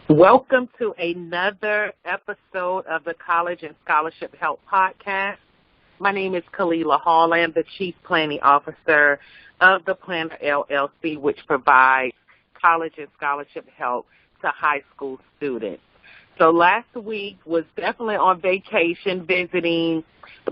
Welcome to another episode of the College and Scholarship Help Podcast. My name is Kalila Hall. I am the Chief Planning Officer of the Planner LLC, which provides college and scholarship help to high school students. So last week was definitely on vacation visiting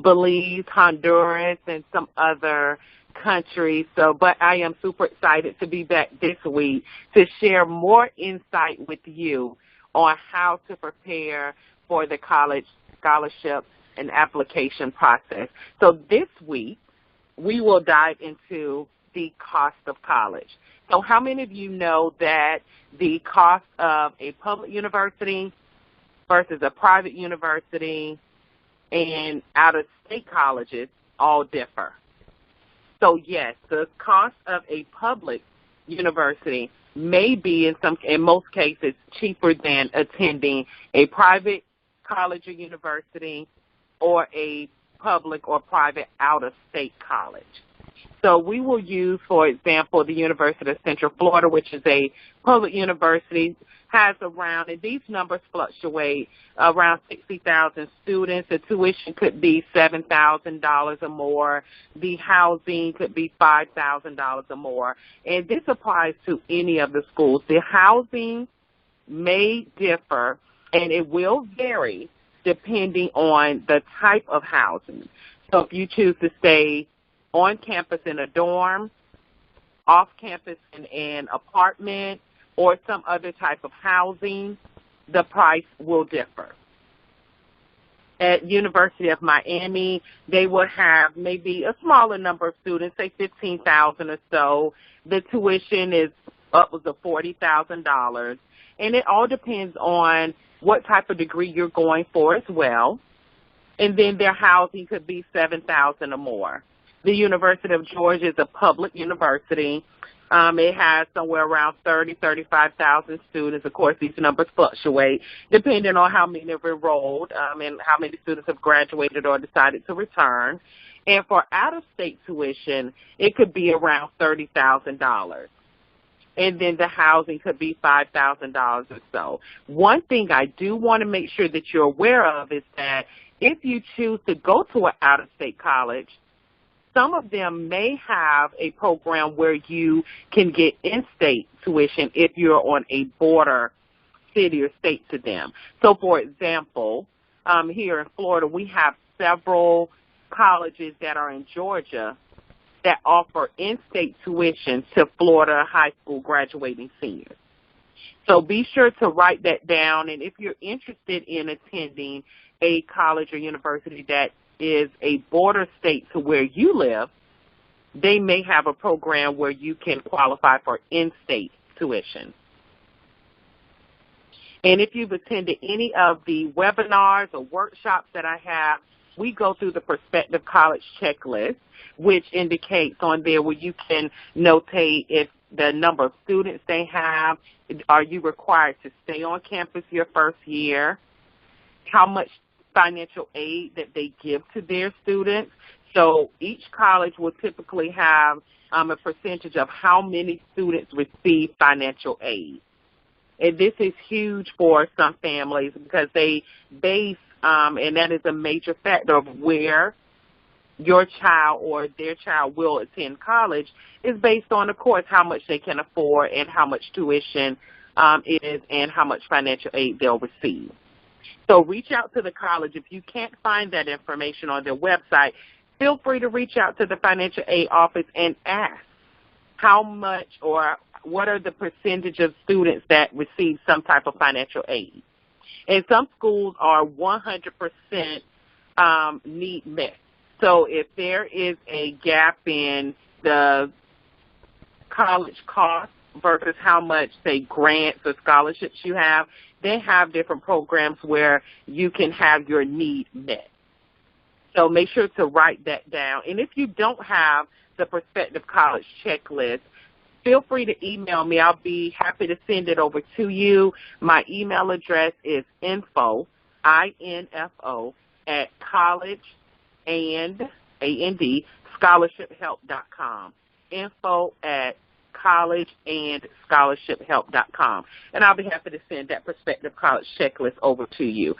Belize, Honduras, and some other countries. But I am super excited to be back this week to share more insight with you on how to prepare for the college scholarship and application process. So this week, we will dive into the cost of college. So how many of you know that the cost of a public university versus a private university and out-of-state colleges all differ? So yes, the cost of a public university may be in most cases cheaper than attending a private college or university or a public or private out-of-state college. So we will use, for example, the University of Central Florida, which is a public university, has around, and these numbers fluctuate, around 60,000 students. The tuition could be $7,000 or more. The housing could be $5,000 or more. And this applies to any of the schools. The housing may differ, and it will vary depending on the type of housing. So if you choose to stay on campus in a dorm, off campus in an apartment, or some other type of housing, the price will differ. At University of Miami, they will have maybe a smaller number of students, say 15,000 or so. The tuition is upwards of $40,000, and it all depends on what type of degree you're going for as well. And then their housing could be $7,000 or more. The University of Georgia is a public university. It has somewhere around 35,000 students. Of course, these numbers fluctuate depending on how many have enrolled and how many students have graduated or decided to return. And for out-of-state tuition, it could be around $30,000. And then the housing could be $5,000 or so. One thing I do want to make sure that you're aware of is that if you choose to go to an out-of-state college, some of them may have a program where you can get in-state tuition if you're on a border city or state to them. So, for example, here in Florida, we have several colleges that are in Georgia that offer in-state tuition to Florida high school graduating seniors. So be sure to write that down, and if you're interested in attending a college or university that is a border state to where you live, they may have a program where you can qualify for in-state tuition. And if you've attended any of the webinars or workshops that I have, we go through the Prospective College Checklist, which indicates on there where you can notate if the number of students they have, are you required to stay on campus your first year, how much financial aid that they give to their students. So each college will typically have a percentage of how many students receive financial aid. And this is huge for some families because they base, and that is a major factor of where your child or their child will attend college, is based on, of course, how much they can afford and how much tuition is and how much financial aid they'll receive. So reach out to the college. If you can't find that information on their website, feel free to reach out to the financial aid office and ask how much or what are the percentage of students that receive some type of financial aid. And some schools are 100% need met. So if there is a gap in the college cost versus how much, say, grants or scholarships you have, they have different programs where you can have your need met. So make sure to write that down. And if you don't have the Prospective College Checklist, feel free to email me. I'll be happy to send it over to you. My email address is info, I-N-F-O, at college&, A-N-D, scholarshiphelp.com. Info at collegeandscholarshiphelp.com. And I'll be happy to send that prospective college checklist over to you.